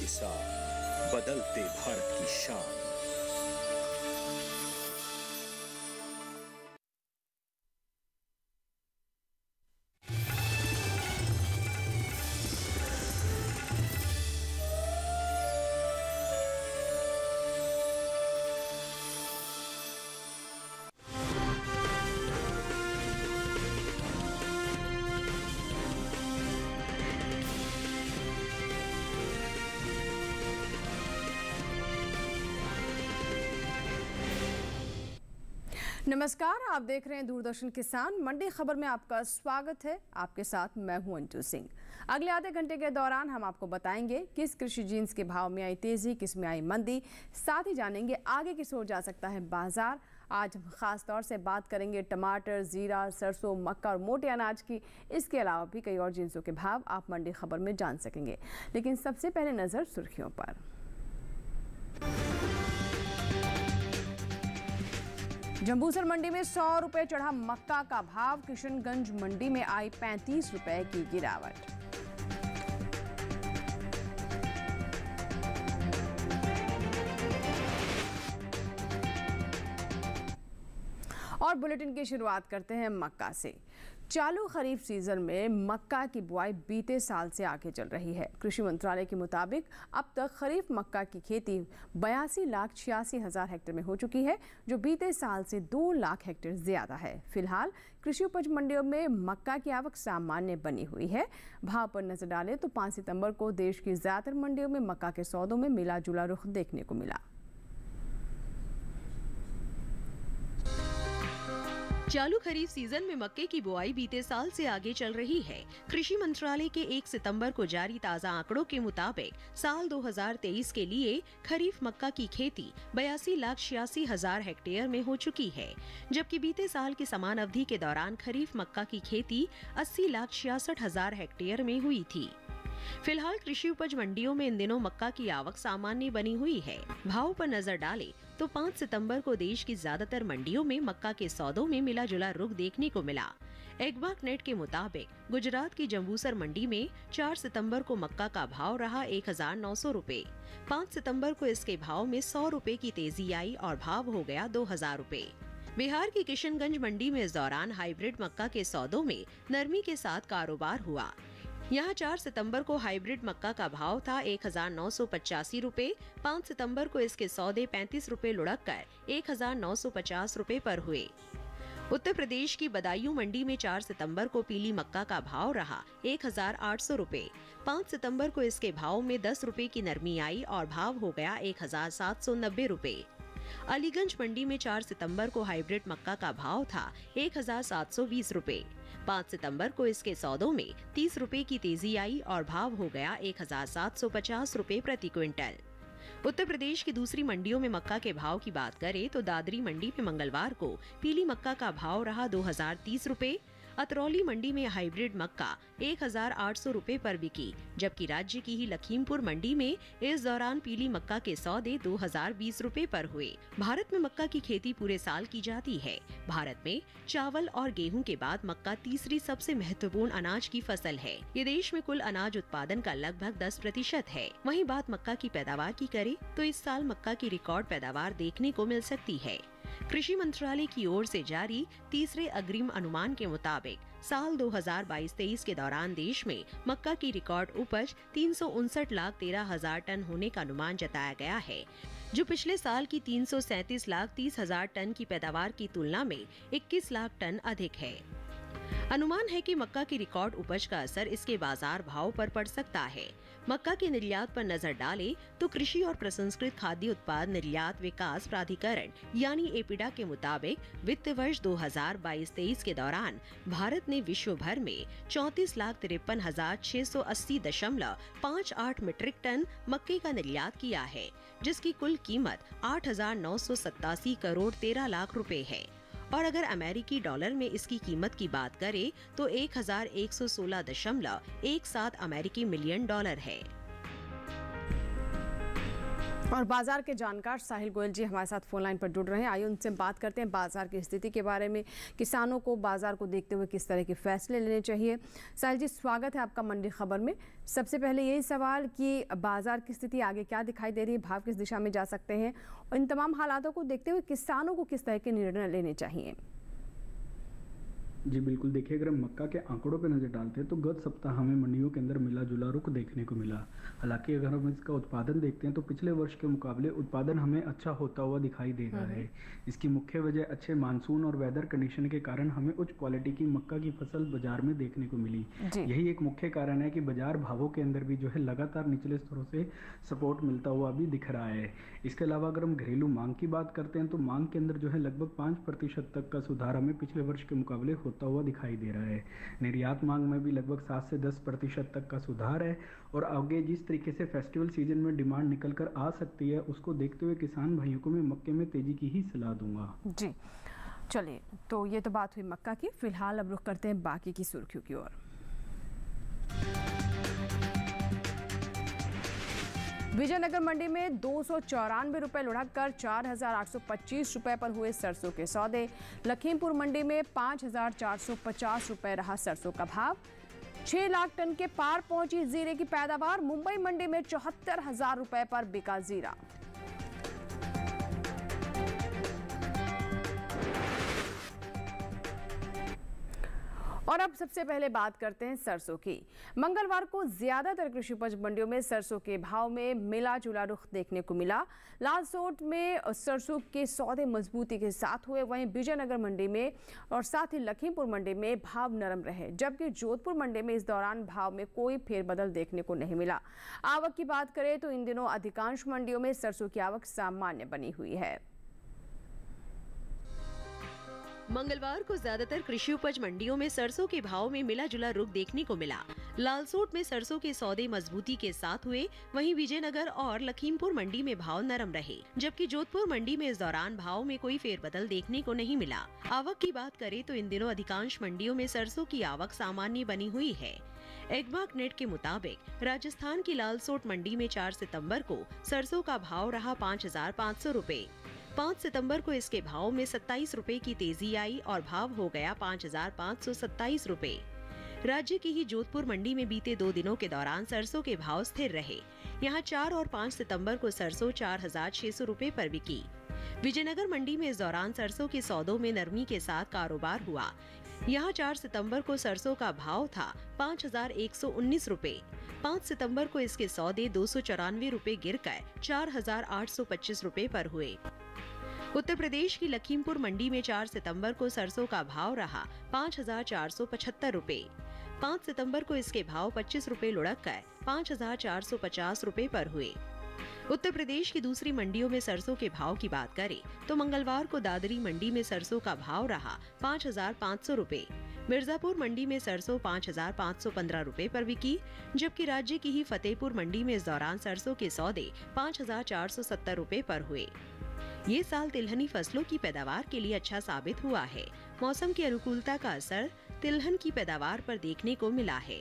साथ बदलते भारत की शान। नमस्कार, आप देख रहे हैं दूरदर्शन किसान मंडी खबर में आपका स्वागत है। आपके साथ मैं हूं अंजू सिंह। अगले आधे घंटे के दौरान हम आपको बताएंगे किस कृषि जीन्स के भाव में आई तेजी, किस में आई मंदी। साथ ही जानेंगे आगे किस ओर जा सकता है बाजार। आज हम खास तौर से बात करेंगे टमाटर, जीरा, सरसों, मक्का और मोटे अनाज की। इसके अलावा भी कई और जीन्सों के भाव आप मंडी खबर में जान सकेंगे। लेकिन सबसे पहले नजर सुर्खियों पर। जंबूसर मंडी में 100 रुपए चढ़ा मक्का का भाव। किशनगंज मंडी में आई 35 रुपए की गिरावट। और बुलेटिन की शुरुआत करते हैं मक्का से। चालू खरीफ सीजन में मक्का की बुआई बीते साल से आगे चल रही है। कृषि मंत्रालय के मुताबिक अब तक खरीफ मक्का की खेती 82,86,000 हेक्टेयर में हो चुकी है, जो बीते साल से 2 लाख हेक्टेयर ज्यादा है। फिलहाल कृषि उपज मंडियों में मक्का की आवक सामान्य बनी हुई है। भाव पर नजर डालें तो 5 सितंबर को देश की ज्यादातर मंडियों में मक्का के सौदों में मिला जुला रुख देखने को मिला। चालू खरीफ सीजन में मक्के की बुआई बीते साल से आगे चल रही है। कृषि मंत्रालय के 1 सितंबर को जारी ताज़ा आंकड़ों के मुताबिक साल 2023 के लिए खरीफ मक्का की खेती 82,86,000 हेक्टेयर में हो चुकी है, जबकि बीते साल की समान अवधि के दौरान खरीफ मक्का की खेती 80,66,000 हेक्टेयर में हुई थी। फिलहाल कृषि उपज मंडियों में इन दिनों मक्का की आवक सामान्य बनी हुई है। भाव पर नजर डालें तो 5 सितंबर को देश की ज्यादातर मंडियों में मक्का के सौदों में मिला जुला रुख देखने को मिला। एग्बाक नेट के मुताबिक गुजरात की जंबूसर मंडी में 4 सितंबर को मक्का का भाव रहा 1,900 रुपए। 5 सितंबर को इसके भाव में 100 रुपए की तेजी आई और भाव हो गया 2,000 रुपए। बिहार की किशनगंज मंडी में इस दौरान हाइब्रिड मक्का के सौदों में नरमी के साथ कारोबार हुआ। यहाँ 4 सितंबर को हाइब्रिड मक्का का भाव था 1,985 रुपए। 5 सितंबर को इसके सौदे 35 रुपए लुढ़क कर 1,950 रुपए पर हुए। उत्तर प्रदेश की बदायूं मंडी में 4 सितंबर को पीली मक्का का भाव रहा 1,800 रुपए। 5 सितंबर को इसके भाव में 10 रुपए की नरमी आई और भाव हो गया 1,790 रुपए। अलीगंज मंडी में 4 सितंबर को हाइब्रिड मक्का का भाव था 1,720 रुपए। 5 सितंबर को इसके सौदों में 30 रुपए की तेजी आई और भाव हो गया 1,750 रुपए प्रति क्विंटल। उत्तर प्रदेश की दूसरी मंडियों में मक्का के भाव की बात करें तो दादरी मंडी में मंगलवार को पीली मक्का का भाव रहा 2,030 रुपए। अतरौली मंडी में हाइब्रिड मक्का 1,800 रुपए पर बिकी, जबकि राज्य की ही लखीमपुर मंडी में इस दौरान पीली मक्का के सौदे 2,020 रुपए पर हुए। भारत में मक्का की खेती पूरे साल की जाती है। भारत में चावल और गेहूं के बाद मक्का तीसरी सबसे महत्वपूर्ण अनाज की फसल है। ये देश में कुल अनाज उत्पादन का लगभग 10% है। वहीं बात मक्का की पैदावार की करें तो इस साल मक्का की रिकॉर्ड पैदावार देखने को मिल सकती है। कृषि मंत्रालय की ओर से जारी तीसरे अग्रिम अनुमान के मुताबिक साल 2022-23 के दौरान देश में मक्का की रिकॉर्ड उपज 359,13,000 टन होने का अनुमान जताया गया है, जो पिछले साल की 337,30,000 टन की पैदावार की तुलना में 21 लाख टन अधिक है। अनुमान है कि मक्का की रिकॉर्ड उपज का असर इसके बाजार भाव पर पड़ सकता है। मक्का के निर्यात पर नजर डालें तो कृषि और प्रसंस्कृत खाद्य उत्पाद निर्यात विकास प्राधिकरण यानी एपिडा के मुताबिक वित्त वर्ष 2022-23 के दौरान भारत ने विश्व भर में 34,53,680.58 मीट्रिक टन मक्के का निर्यात किया है, जिसकी कुल कीमत 8,987 करोड़ 13 लाख रुपए है। और अगर अमेरिकी डॉलर में इसकी कीमत की बात करें तो 1,116.17 अमेरिकी मिलियन डॉलर है। और बाजार के जानकार साहिल गोयल जी हमारे साथ फोन लाइन पर जुड़ रहे हैं। आइए उनसे बात करते हैं बाजार की स्थिति के बारे में, किसानों को बाजार को देखते हुए किस तरह के फैसले लेने चाहिए। साहिल जी, स्वागत है आपका मंडी खबर में। सबसे पहले यही सवाल कि बाजार की स्थिति आगे क्या दिखाई दे रही है, भाव किस दिशा में जा सकते हैं, और इन तमाम हालातों को देखते हुए किसानों को किस तरह के निर्णय लेने चाहिए। जी बिल्कुल, देखिए अगर हम मक्का के आंकड़ों पर नज़र डालते हैं तो गत सप्ताह हमें मंडियों के अंदर मिला जुला रुख देखने को मिला। हालांकि अगर हम इसका उत्पादन देखते हैं तो पिछले वर्ष के मुकाबले उत्पादन हमें अच्छा होता हुआ दिखाई दे रहा है। इसकी मुख्य वजह अच्छे मानसून और वेदर कंडीशन के कारण हमें उच्च क्वालिटी की मक्का की फसल बाजार में देखने को मिली। यही एक मुख्य कारण है कि बाजार भावों के अंदर भी जो है लगातार निचले स्तरों से सपोर्ट मिलता हुआ भी दिख रहा है। इसके अलावा अगर हम घरेलू मांग की बात करते हैं तो मांग के अंदर जो है लगभग 5% तक का सुधार हमें पिछले वर्ष के मुकाबले होता हुआ दिखाई दे रहा है। निर्यात मांग में भी लगभग 7 से 10% तक का सुधार है। और आगे जिस तरीके से फेस्टिवल सीजन में डिमांड निकल कर आ सकती है उसको देखते हुए किसान भाइयों को मैं मक्के में तेजी की ही सलाह दूंगा। जी चलिए, तो ये तो बात हुई मक्का की। फिलहाल अब रुख करते हैं बाकी की सुर्खियों की ओर। विजयनगर मंडी में 294 रुपए लुढ़क कर 4,825 रुपए पर हुए सरसों के सौदे। लखीमपुर मंडी में 5,450 रुपए रहा सरसों का भाव। 6 लाख टन के पार पहुंची जीरे की पैदावार। मुंबई मंडी में 74,000 रुपए पर बिका जीरा। और अब सबसे पहले बात करते हैं सरसों की। मंगलवार को ज्यादातर कृषि उपज मंडियों में सरसों के भाव में मिला जुला रुख देखने को मिला। लालसोट में सरसों के सौदे मजबूती के साथ हुए, वहीं विजयनगर मंडी में और साथ ही लखीमपुर मंडी में भाव नरम रहे, जबकि जोधपुर मंडी में इस दौरान भाव में कोई फेरबदल देखने को नहीं मिला। आवक की बात करें तो इन दिनों अधिकांश मंडियों में सरसों की आवक सामान्य बनी हुई है। मंगलवार को ज्यादातर कृषि उपज मंडियों में सरसों के भाव में मिला जुला रुख देखने को मिला। लालसोट में सरसों के सौदे मजबूती के साथ हुए, वहीं विजयनगर और लखीमपुर मंडी में भाव नरम रहे, जबकि जोधपुर मंडी में इस दौरान भाव में कोई फेरबदल देखने को नहीं मिला। आवक की बात करें तो इन दिनों अधिकांश मंडियों में सरसों की आवक सामान्य बनी हुई है। एग्मार्क नेट के मुताबिक राजस्थान की लालसोट मंडी में 4 सितम्बर को सरसों का भाव रहा 5,500 रुपए। 5 सितंबर को इसके भाव में 27 रुपए की तेजी आई और भाव हो गया 5,527 रुपए। राज्य की ही जोधपुर मंडी में बीते 2 दिनों के दौरान सरसों के भाव स्थिर रहे। यहां 4 और 5 सितंबर को सरसों 4,600 रुपए पर बिकी। विजयनगर मंडी में इस दौरान सरसों के सौदों में नरमी के साथ कारोबार हुआ। यहाँ 4 सितंबर को सरसों का भाव था 5,119 रुपए। 5 सितंबर को इसके सौदे 294 रुपए गिरकर 4,825 रुपए पर हुए। उत्तर प्रदेश की लखीमपुर मंडी में 4 सितंबर को सरसों का भाव रहा 5,475 रुपए। 5 सितंबर को इसके भाव 25 रुपए लुढ़क कर 5,450 रुपए पर हुए। उत्तर प्रदेश की दूसरी मंडियों में सरसों के भाव की बात करें तो मंगलवार को दादरी मंडी में सरसों का भाव रहा 5,500 रुपए। मिर्जापुर मंडी में सरसों 5,515 रुपए पर बिकी, जबकि राज्य की ही फतेहपुर मंडी में इस दौरान सरसों के सौदे 5,470 रुपए पर हुए। ये साल तिलहनी फसलों की पैदावार के लिए अच्छा साबित हुआ है। मौसम की अनुकूलता का असर तिलहन की पैदावार पर देखने को मिला है।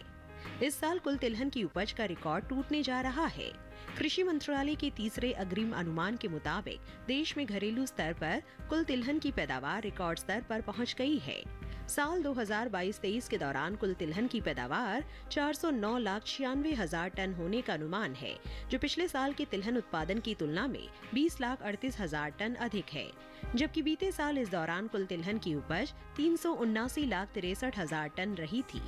इस साल कुल तिलहन की उपज का रिकॉर्ड टूटने जा रहा है। कृषि मंत्रालय के तीसरे अग्रिम अनुमान के मुताबिक देश में घरेलू स्तर पर कुल तिलहन की पैदावार रिकॉर्ड स्तर पर पहुंच गई है। साल 2022-23 के दौरान कुल तिलहन की पैदावार 409,96,000 टन होने का अनुमान है, जो पिछले साल के तिलहन उत्पादन की तुलना में 20,38,000 टन अधिक है। जबकि बीते साल इस दौरान कुल तिलहन की उपज 379,63,000 टन रही थी।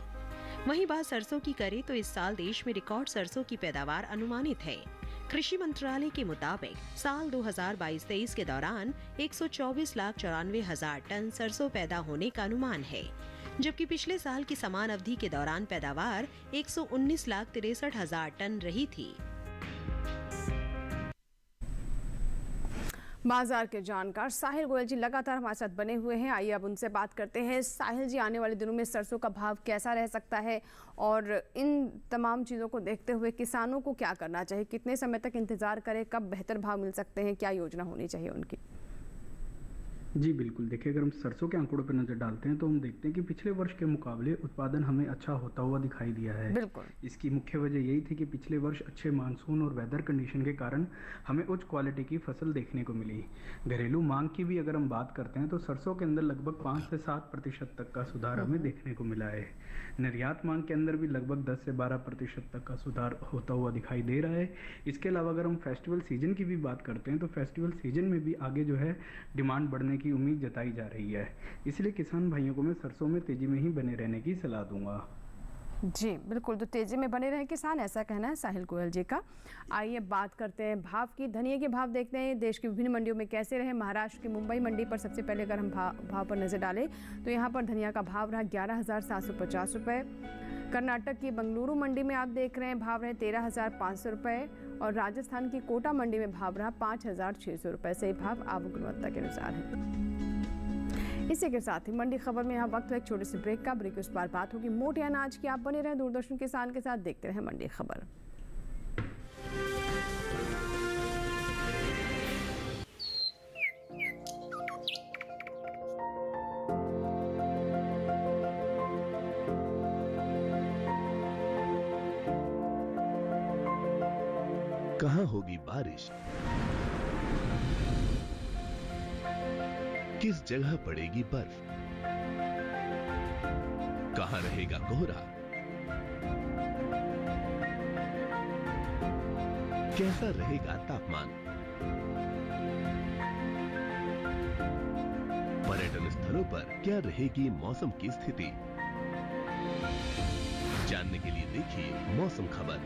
वहीं बात सरसों की करें तो इस साल देश में रिकॉर्ड सरसों की पैदावार अनुमानित है। कृषि मंत्रालय के मुताबिक साल 2022-23 के दौरान 124,94,000 टन सरसों पैदा होने का अनुमान है, जबकि पिछले साल की समान अवधि के दौरान पैदावार 119,63,000 टन रही थी। बाजार के जानकार साहिल गोयल जी लगातार हमारे साथ बने हुए हैं। आइए अब उनसे बात करते हैं। साहिल जी, आने वाले दिनों में सरसों का भाव कैसा रह सकता है और इन तमाम चीज़ों को देखते हुए किसानों को क्या करना चाहिए? कितने समय तक इंतजार करें? कब बेहतर भाव मिल सकते हैं? क्या योजना होनी चाहिए उनकी? जी बिल्कुल, देखिए अगर हम सरसों के आंकड़ों पर नज़र डालते हैं तो हम देखते हैं कि पिछले वर्ष के मुकाबले उत्पादन हमें अच्छा होता हुआ दिखाई दिया है। बिल्कुल। इसकी मुख्य वजह यही थी कि पिछले वर्ष अच्छे मानसून और वेदर कंडीशन के कारण हमें उच्च क्वालिटी की फसल देखने को मिली। घरेलू मांग की भी अगर हम बात करते हैं तो सरसों के अंदर लगभग 5 से 7% तक का सुधार हमें देखने को मिला है। निर्यात मांग के अंदर भी लगभग 10 से 12% तक का सुधार होता हुआ दिखाई दे रहा है। इसके अलावा अगर हम फेस्टिवल सीजन की भी बात करते हैं तो फेस्टिवल सीजन में भी आगे जो है डिमांड बढ़ने की उम्मीद जताई जा रही है। इसलिए किसान भाइयों को मैं सरसों में तेजी में ही बने रहने की सलाह दूंगा। जी बिल्कुल, तो तेजी में बने रहे किसान, ऐसा कहना है साहिल गोयल जी का। आइए बात करते हैं भाव की। धनिया के भाव देखते हैं देश की विभिन्न मंडियों में कैसे रहे। महाराष्ट्र की मुंबई मंडी पर सबसे पहले अगर हम भाव पर नजर डालें तो यहाँ पर धनिया का भाव रहा 11,750 रुपये। कर्नाटक की बंगलुरु मंडी में आप देख रहे हैं भाव रहे 13,500 रुपये और राजस्थान की कोटा मंडी में भाव रहा 5,600 रुपये। से भाव आवक गुणवत्ता के अनुसार है। इसी के साथ ही मंडी खबर में यहाँ वक्त है एक छोटे से ब्रेक का। ब्रेक के उस पार बात होगी मोटे अनाज की। आप बने रहें दूरदर्शन किसान के साथ, देखते रहें मंडी खबर। कहाँ होगी बारिश, किस जगह पड़ेगी बर्फ, कहां रहेगा कोहरा, कैसा रहेगा तापमान, पर्यटन स्थलों पर क्या रहेगी मौसम की स्थिति। जानने के लिए देखिए मौसम खबर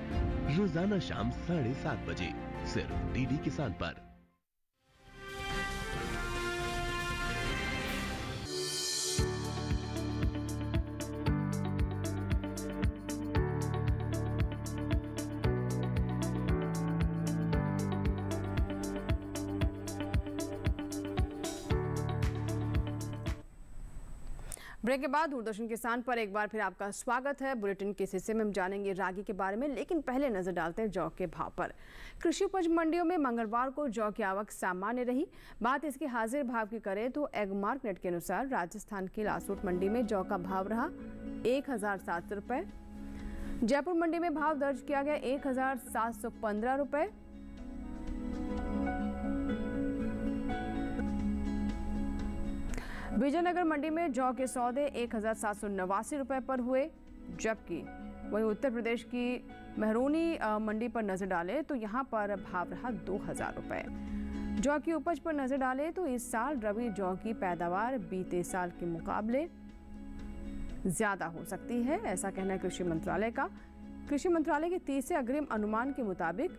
रोजाना शाम 7:30 बजे सिर्फ डीडी किसान पर। ब्रेक के बाद दूरदर्शन किसान पर एक बार फिर आपका स्वागत है। बुलेटिन के इस हिस्से में हम जानेंगे रागी के बारे में, लेकिन पहले नजर डालते हैं जौ के भाव पर। कृषि उपज मंडियों में मंगलवार को जौ की आवक सामान्य रही। बात इसके हाजिर भाव की करें तो एगमार्क नेट के अनुसार राजस्थान की लासोट मंडी में जौ का भाव रहा 1,700 रुपये। जयपुर मंडी में भाव दर्ज किया गया 1,715 रुपये। विजयनगर मंडी में जौ के सौदे 1,789 रुपये पर हुए, जबकि वहीं उत्तर प्रदेश की महरोनी मंडी पर नजर डालें तो यहां पर भाव रहा 2,000 रुपये। जौ की उपज पर नजर डालें तो इस साल रबी जौ की पैदावार बीते साल के मुकाबले ज्यादा हो सकती है, ऐसा कहना है कृषि मंत्रालय का। कृषि मंत्रालय के तीसरे अग्रिम अनुमान के मुताबिक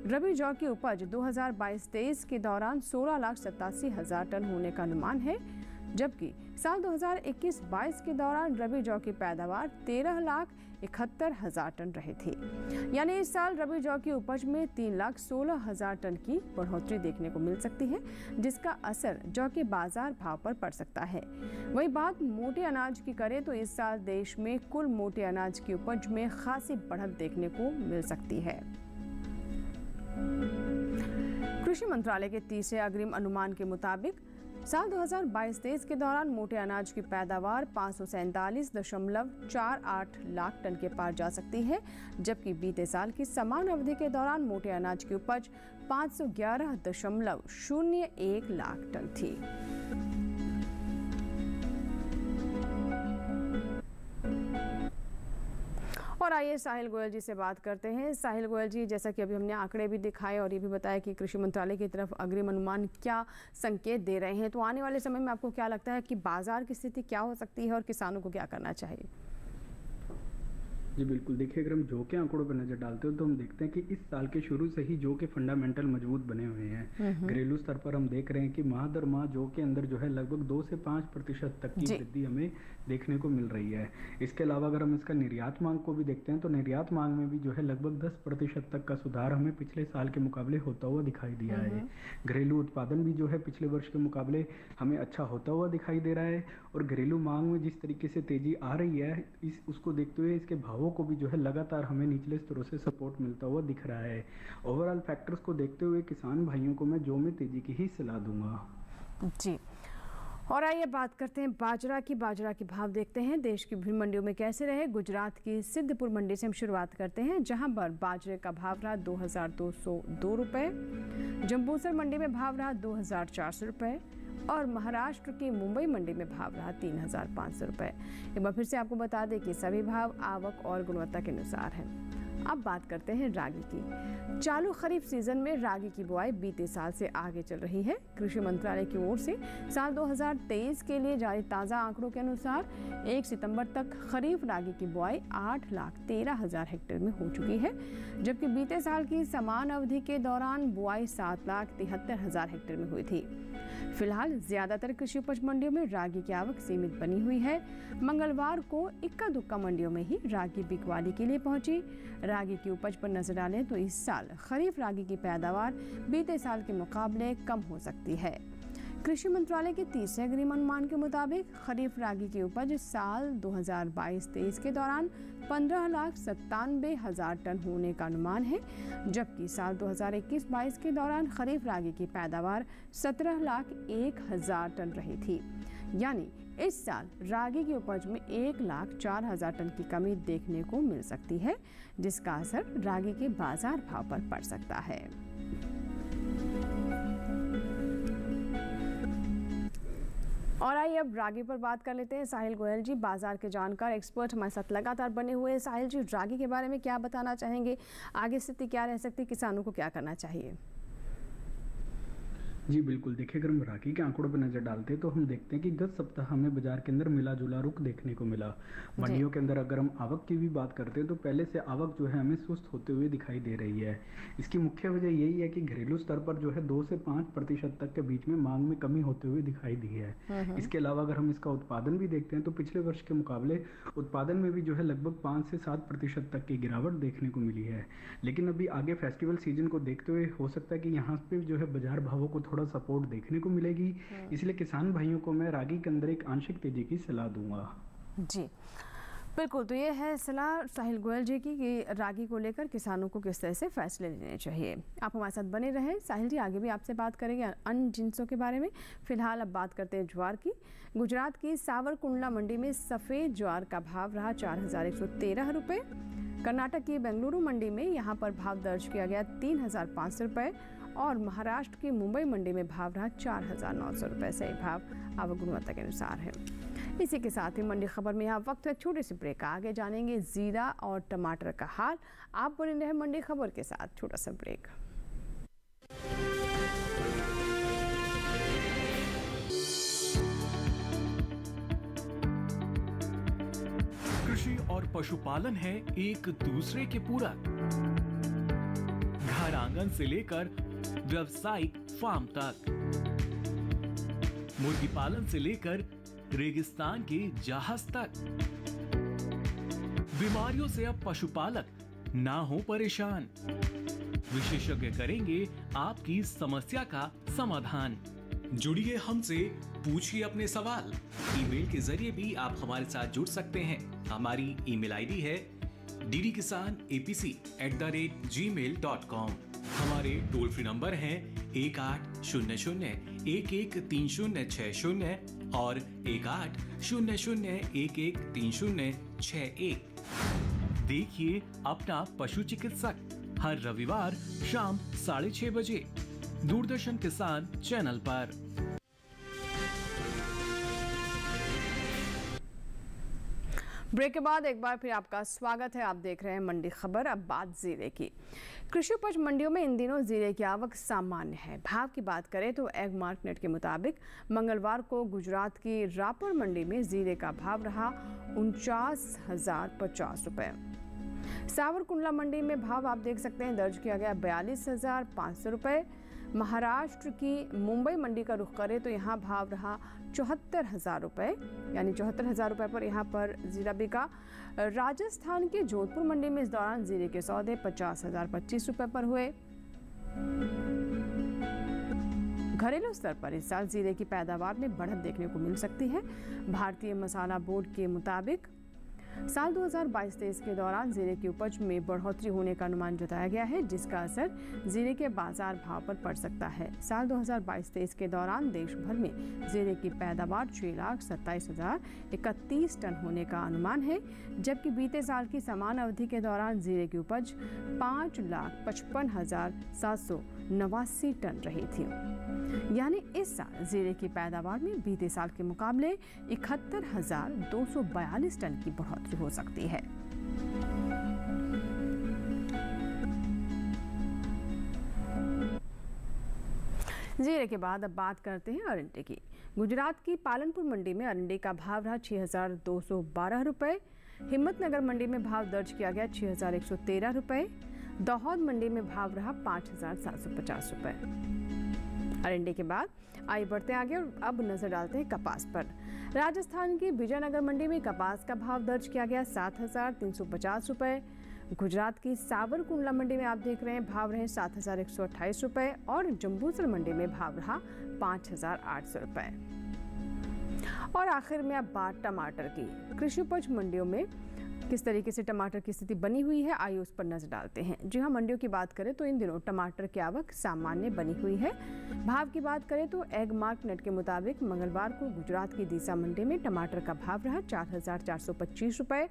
रबी जौ की उपज 2022-23 के दौरान 16,87,000 टन होने का अनुमान है, जबकि साल 2021-22 के दौरान रबी जौ की पैदावार 13,71,000 टन रही थी। यानी इस साल रबी जौ की उपज में 3,16,000 टन की बढ़ोतरी देखने को मिल सकती है, जिसका असर जौ के बाजार भाव पर पड़ सकता है। वही बात मोटे अनाज की करें तो इस साल देश में कुल मोटे अनाज की उपज में खासी बढ़त देखने को मिल सकती है। कृषि मंत्रालय के तीसरे अग्रिम अनुमान के मुताबिक साल 2022-23 के दौरान मोटे अनाज की पैदावार 547.48 लाख टन के पार जा सकती है, जबकि बीते साल की समान अवधि के दौरान मोटे अनाज की उपज 511.01 लाख टन थी। और आइए साहिल गोयल जी से बात करते हैं। साहिल गोयल जी, जैसा कि अभी हमने आंकड़े भी दिखाए और ये भी बताया कि कृषि मंत्रालय की तरफ अग्रिम अनुमान क्या संकेत दे रहे हैं, तो आने वाले समय में आपको क्या लगता है कि बाजार की स्थिति क्या हो सकती है और किसानों को क्या करना चाहिए? जी बिल्कुल, देखिए अगर हम जौ के आंकड़ों पर नज़र डालते हो तो हम देखते हैं कि इस साल के शुरू से ही जौ के फंडामेंटल मजबूत बने हुए हैं। घरेलू स्तर पर हम देख रहे हैं कि माह दर माह जौ के अंदर जो है लगभग 2 से 5% तक की वृद्धि हमें देखने को मिल रही है। इसके अलावा अगर हम इसका निर्यात मांग को भी देखते हैं तो निर्यात मांग में भी जो है लगभग 10% तक का सुधार हमें पिछले साल के मुकाबले होता हुआ दिखाई दिया है। घरेलू उत्पादन भी जो है पिछले वर्ष के मुकाबले हमें अच्छा होता हुआ दिखाई दे रहा है और घरेलू मांग में जिस तरीके से तेजी आ रही है उसको देखते हुए इसके भावों को भी जो है लगातार हमें निचले स्तरों से सपोर्ट मिलता हुआ दिख रहा है। ओवरऑल फैक्टर्स को देखते हुए किसान भाइयों को मैं जौ में तेजी की ही सलाह दूंगा। जी, और आइए बात करते हैं बाजरा की भाव देखते हैं देश की विभिन्न मंडियों में कैसे रहे। गुजरात की सिद्धपुर मंडी से हम शुरुआत करते हैं, जहां पर बाजरे का भाव रहा 2202 रुपये, जम्बूसर मंडी में भाव रहा 2400 रुपये और महाराष्ट्र की मुंबई मंडी में भाव रहा 3500 रुपये। एक बार फिर से आपको बता दें कि सभी भाव आवक और गुणवत्ता के अनुसार हैं। अब बात करते हैं रागी की। चालू खरीफ सीजन में रागी की बुआई बीते साल से आगे चल रही है। कृषि मंत्रालय की ओर से साल 2023 के लिए जारी ताज़ा आंकड़ों के अनुसार 1 सितंबर तक खरीफ रागी की बुआई 8,13,000 हेक्टेयर में हो चुकी है, जबकि बीते साल की समान अवधि के दौरान बुआई 7,73,000 हेक्टेयर में हुई थी। फिलहाल ज्यादातर कृषि उपज मंडियों में रागी की आवक सीमित बनी हुई है। मंगलवार को इक्का दुक्का मंडियों में ही रागी बिकवाली के लिए पहुंची। रागी की उपज पर नजर डालें तो इस साल खरीफ रागी की पैदावार बीते साल के मुकाबले कम हो सकती है। कृषि मंत्रालय के तीसरे अग्रिम अनुमान के मुताबिक खरीफ रागी की उपज साल 2022-23 के दौरान 15,97,000 टन होने का अनुमान है, जबकि साल 2021-22 के दौरान खरीफ रागी की पैदावार 17,01,000 टन रही थी। यानी इस साल रागी की उपज में 1,04,000 टन की कमी देखने को मिल सकती है, जिसका असर रागी के बाजार भाव पर पड़ सकता है। और आइए अब रागी पर बात कर लेते हैं। साहिल गोयल जी, बाजार के जानकार एक्सपर्ट हमारे साथ लगातार बने हुए हैं। साहिल जी, रागी के बारे में क्या बताना चाहेंगे? आगे स्थिति क्या रह सकती है, किसानों को क्या करना चाहिए? जी बिल्कुल, देखिए अगर हम रागी के आंकड़ों पर नज़र डालते हैं तो हम देखते हैं कि गत सप्ताह हमें बाजार के अंदर मिला जुला रुख देखने को मिला। मंडियों के अंदर अगर हम आवक की भी बात करते हैं तो पहले से आवक जो है हमें सुस्त होते हुए दिखाई दे रही है। इसकी मुख्य वजह यही है कि घरेलू स्तर पर जो है 2 से 5% तक के बीच में मांग में कमी होते हुए दिखाई दी है। इसके अलावा अगर हम इसका उत्पादन भी देखते हैं तो पिछले वर्ष के मुकाबले उत्पादन में भी जो है लगभग 5 से 7% तक की गिरावट देखने को मिली है। लेकिन अभी आगे फेस्टिवल सीजन को देखते हुए हो सकता है कि यहाँ पे जो है बाजार भावों को सपोर्ट देखने को मिलेगी। इसलिए किसान भाइयों को मैं रागी के अंदर एक आंशिक तेजी की सलाह दूंगा। जी बिल्कुल, तो ये है सलाह साहिल गोयल जी की कि रागी को लेकर किसानों को किस तरह से फैसले लेने चाहिए। आप हमारे साथ बने रहें। साहिल जी, आगे भी आपसे बात करेंगे अन्य जिनसों के बारे में। फिलहाल अब बात करते हैं ज्वार की। गुजरात की सावरकुंडला मंडी में सफ़ेद ज्वार का भाव रहा 4,113 रुपये। कर्नाटक की बेंगलुरु मंडी में यहाँ पर भाव दर्ज किया गया 3,500 रुपये और महाराष्ट्र की मुंबई मंडी में भाव रहा 4,900 रुपये। सही भाव आवक गुणवत्ता के अनुसार है। इसी के साथ ही मंडी खबर में यहाँ वक्त है छोटे से ब्रेक का। आगे जानेंगे जीरा और टमाटर का हाल। आप बने रहे मंडी खबर के साथ। छोटा सा ब्रेक। कृषि और पशुपालन है एक दूसरे के पूरक। घर आंगन से लेकर व्यावसायिक फार्म तक, मुर्गी पालन से लेकर रेगिस्तान के जहाज तक, बीमारियों से अब पशुपालक ना हो परेशान। विशेषज्ञ करेंगे आपकी समस्या का समाधान। जुड़िए हमसे, पूछिए अपने सवाल। ईमेल के जरिए भी आप हमारे साथ जुड़ सकते हैं। हमारी ईमेल आईडी है ddkisanapc@gmail.com। हमारे टोल फ्री नंबर हैं 1800-113060 और 1800-113061। देखिए अपना पशु चिकित्सक हर रविवार शाम 6:30 बजे दूरदर्शन किसान चैनल पर। ब्रेक के बाद एक बार फिर आपका स्वागत है। आप देख रहे हैं मंडी खबर। अब बात जीरे की। कृषि उपज मंडियों में इन दिनों जीरे की आवक सामान्य है। भाव की बात करें तो एग मार्केट के मुताबिक मंगलवार को गुजरात की रापर मंडी में जीरे का भाव रहा 49,050 रुपये। सावरकुंडला मंडी में भाव आप देख सकते हैं दर्ज किया गया 42,500 रुपये। महाराष्ट्र की मुंबई मंडी का रुख करें तो यहाँ भाव रहा 74,000 रुपये, यानी 74,000 रुपये पर यहाँ पर जीरा बिका। राजस्थान के जोधपुर मंडी में इस दौरान जीरे के सौदे 50,025 रुपये पर हुए। घरेलू स्तर पर इस साल जीरे की पैदावार में बढ़त देखने को मिल सकती है। भारतीय मसाला बोर्ड के मुताबिक साल 2022-23 के दौरान जीरे की उपज में बढ़ोतरी होने का अनुमान जताया गया है, जिसका असर जीरे के बाजार भाव पर पड़ सकता है। साल 2022-23 के दौरान देश भर में जीरे की पैदावार 6,27,031 टन होने का अनुमान है, जबकि बीते साल की समान अवधि के दौरान जीरे की उपज 5,55,789 टन रही थी। यानी इस साल जीरे की पैदावार में बीते साल के मुकाबले 71,242 टन की बढ़ोतरी हो सकती है। जीरे के बाद अब बात करते हैं अरंडे की। गुजरात की पालनपुर मंडी में अरंडे का भाव रहा 6,212 रुपये। हिम्मतनगर मंडी में भाव दर्ज किया गया 6,113 रुपये। दाहोद मंडी में भाव रहा 5,750 रुपये। अरंडे के बाद आइए बढ़ते आगे और अब नजर डालते हैं कपास पर। राजस्थान की विजयनगर मंडी में कपास का भाव दर्ज किया गया 7,350 रुपये। गुजरात की सावरकुंडला मंडी में आप देख रहे हैं भाव रहे 7,128 रुपये और जम्बूसर मंडी में भाव रहा 5,800 रुपये। और आखिर में अब बात टमाटर की। कृषि उपज मंडियों में किस तरीके से टमाटर की स्थिति बनी हुई है, आइए उस पर नजर डालते हैं। जी हाँ, मंडियों की बात करें तो इन दिनों टमाटर की आवक सामान्य बनी हुई है। भाव की बात करें तो एग मार्क नेट के मुताबिक मंगलवार को गुजरात की दीसा मंडी में टमाटर का भाव रहा 4,425 रुपये।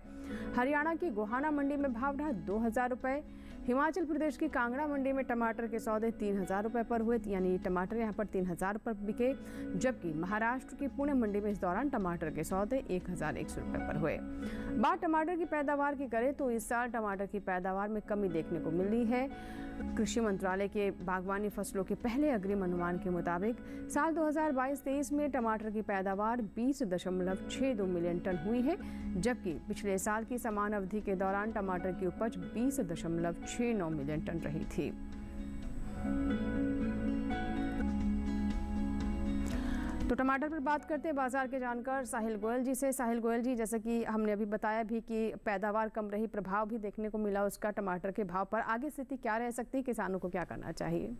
हरियाणा की गोहाना मंडी में भाव रहा 2,000 रुपये। हिमाचल प्रदेश की कांगड़ा मंडी में टमाटर के सौदे 3,000 रुपये पर हुए, यानी टमाटर यहाँ पर 3,000 पर बिके, जबकि महाराष्ट्र की पुणे मंडी में इस दौरान टमाटर के सौदे 1,100 रुपये पर हुए। बात टमाटर की पैदावार की करें तो इस साल टमाटर की पैदावार में कमी देखने को मिली है। कृषि मंत्रालय के बागवानी फसलों के पहले अग्रिम अनुमान के मुताबिक साल 2022-23 में टमाटर की पैदावार 20.62 मिलियन टन हुई है, जबकि पिछले साल की समान अवधि के दौरान टमाटर की उपज 20.69 मिलियन टन रही थी। तो टमाटर पर बात करते हैं बाजार के जानकार साहिल गोयल जी से। साहिल गोयल जी, जैसा कि हमने अभी बताया भी कि पैदावार कम रही, प्रभाव भी देखने को मिला उसका टमाटर के भाव पर, आगे स्थिति क्या रह सकती है, किसानों को क्या करना चाहिए?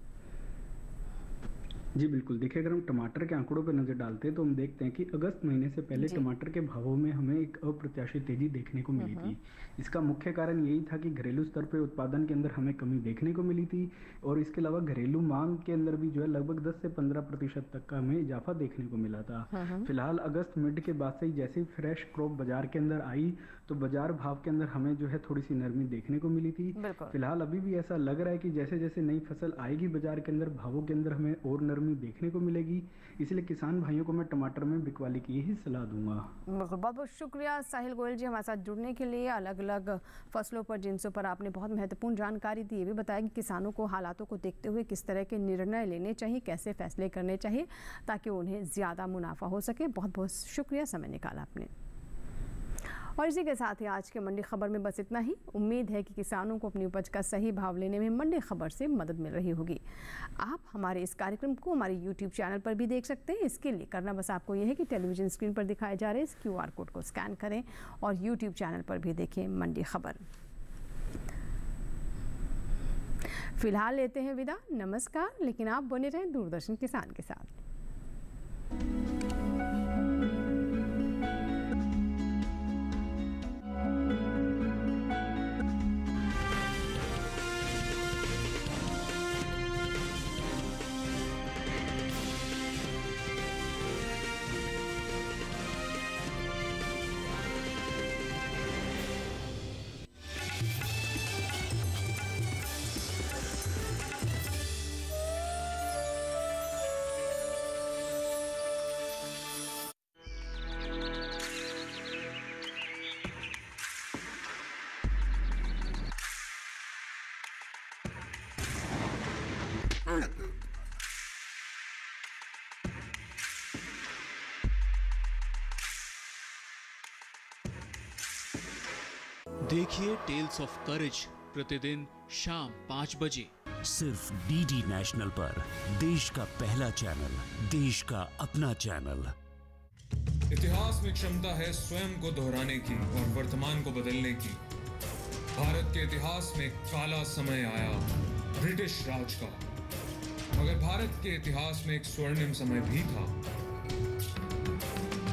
जी बिल्कुल, देखिए अगर हम टमाटर के आंकड़ों पर नज़र डालते हैं तो हम देखते हैं कि अगस्त महीने से पहले टमाटर के भावों में हमें एक अप्रत्याशित तेजी देखने को मिली थी। इसका मुख्य कारण यही था कि घरेलू स्तर पर उत्पादन के अंदर हमें कमी देखने को मिली थी और इसके अलावा घरेलू मांग के अंदर भी जो है लगभग 10 से 15% तक का हमें इजाफा देखने को मिला था। फिलहाल अगस्त मिड के बाद से ही जैसे ही फ्रेश क्रॉप बाजार के अंदर आई तो बाजार भाव के अंदर हमें जो है थोड़ी सी नरमी देखने को मिली थी। फिलहाल अभी भी ऐसा लग रहा है कि जैसे जैसे नई फसल आएगी बाजार के अंदर, भावों के अंदर हमें और नरमी देखने को मिलेगी। इसलिए किसान भाइयों को मैं टमाटर में बिकवाली की ही सलाह दूंगा। बिल्कुल, बहुत बहुत शुक्रिया साहिल गोयल जी हमारे साथ जुड़ने के लिए। अलग अलग फसलों पर, जिनसों पर आपने बहुत महत्वपूर्ण जानकारी दी, ये भी बताया कि किसानों को हालातों को देखते हुए किस तरह के निर्णय लेने चाहिए, कैसे फैसले करने चाहिए ताकि उन्हें ज़्यादा मुनाफा हो सके। बहुत बहुत शुक्रिया, समय निकाला आपने। और इसी के साथ ही आज के मंडी खबर में बस इतना ही। उम्मीद है कि किसानों को अपनी उपज का सही भाव लेने में मंडी खबर से मदद मिल रही होगी। आप हमारे इस कार्यक्रम को हमारे YouTube चैनल पर भी देख सकते हैं। इसके लिए करना बस आपको यह है कि टेलीविजन स्क्रीन पर दिखाए जा रहे इस QR कोड को स्कैन करें और YouTube चैनल पर भी देखें मंडी खबर। फिलहाल लेते हैं विदा, नमस्कार। लेकिन आप बने रहें दूरदर्शन किसान के साथ। देखिए टेल्स ऑफ करेज प्रतिदिन शाम 5 बजे सिर्फ डीडी नेशनल पर, देश का पहला चैनल, देश का अपना चैनल। इतिहास में क्षमता है स्वयं को दोहराने की और वर्तमान को बदलने की। भारत के इतिहास में काला समय आया ब्रिटिश राज का, मगर भारत के इतिहास में एक स्वर्णिम समय भी था।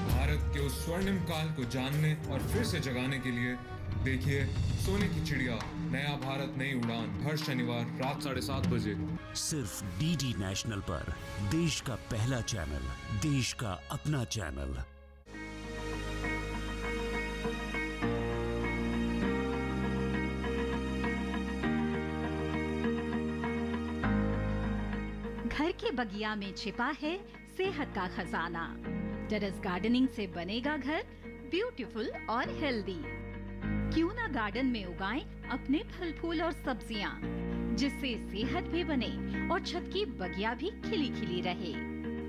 भारत के उस स्वर्णिम काल को जानने और फिर से जगाने के लिए देखिए सोने की चिड़िया, नया भारत नई उड़ान, हर शनिवार रात 7:30 बजे सिर्फ डीडी नेशनल पर। देश का पहला चैनल, देश का अपना चैनल। घर के बगिया में छिपा है सेहत का खजाना। टेरेस गार्डनिंग से बनेगा घर ब्यूटीफुल और हेल्दी। क्यों ना गार्डन में उगाएं अपने फल फूल और सब्जियां, जिससे सेहत भी बने और छत की बगिया भी खिली खिली रहे।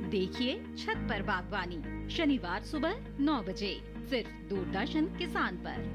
देखिए छत पर बागवानी, शनिवार सुबह 9 बजे सिर्फ दूरदर्शन किसान पर।